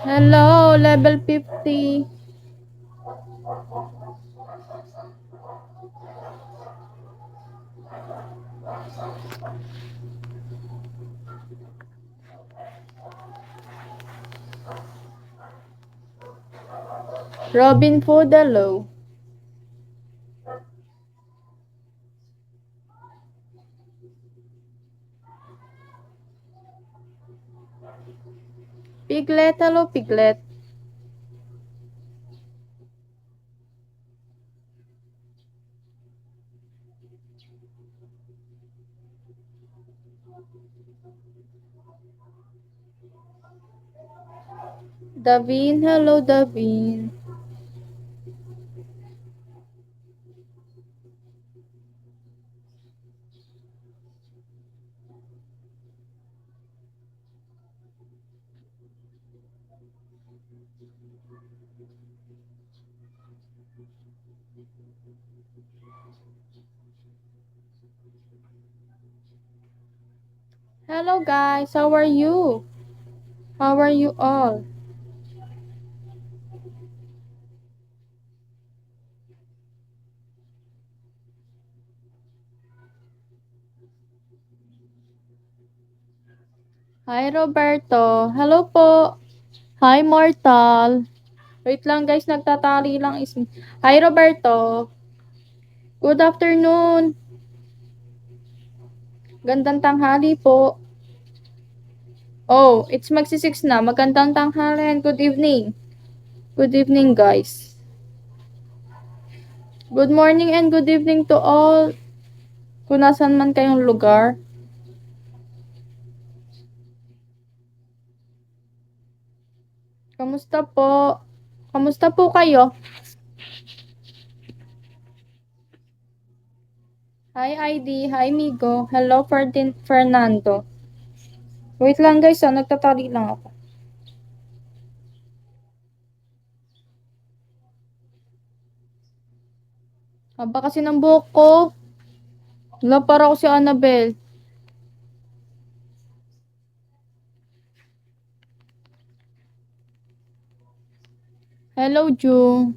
Hello, level 50. Robin Food, hello. Piglet, hello, Piglet. Davin, hello, Davin. Hello, guys. How are you? How are you all? Hi, Roberto. Hello po. Hi, Mortal. Wait lang, guys. Nagtatali lang is... Hi, Roberto. Good afternoon. Gandang tanghali po. Oh, it's magsi-6 na. Magandang tanghali and good evening. Good evening, guys. Good morning and good evening to all. Kung nasan man kayong lugar. Kamusta po? Kamusta po kayo? Hi, ID. Hi, Migo. Hello, Fernando. Wait lang, guys. Nagtatali lang ako. Haba kasi ng buhok ko. Wala, para ako si Annabelle. Hello, Jung.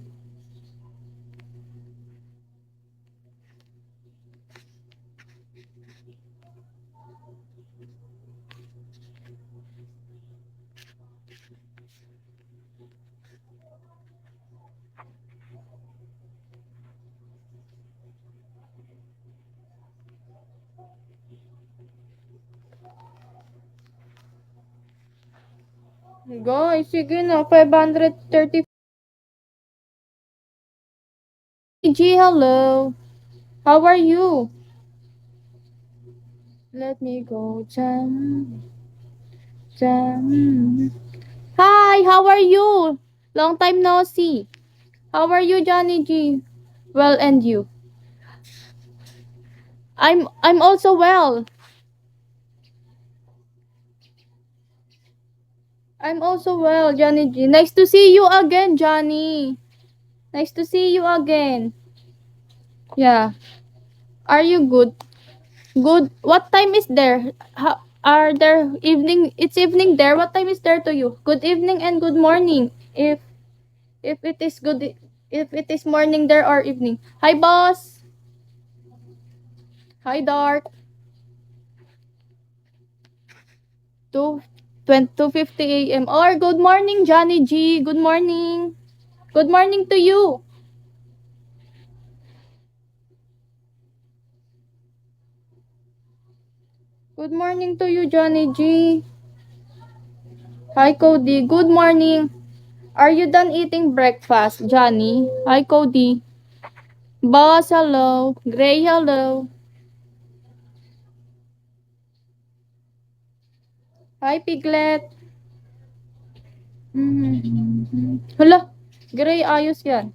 Guys, sige na. 530. G, hello. How are you? Let me go. Jam. Jam. Hi, how are you? Long time no see. How are you, Johnny G? Well, and you? I'm also well. I'm also well, Johnny G. Nice to see you again, Johnny. Nice to see you again. Yeah. Are you good? Good. What time is there? Are there evening? It's evening there. What time is there to you? Good evening and good morning. If it is good, if it is morning there or evening. Hi, boss. Hi, Dark. 2 2:50 a.m. Or good morning, Johnny G. Good morning. Good morning to you. Good morning to you, Johnny G. Hi, Cody. Good morning. Are you done eating breakfast, Johnny? Hi, Cody. Boss, hello. Gray, hello. Hi, Piglet. Hala, Gray, ayos yan.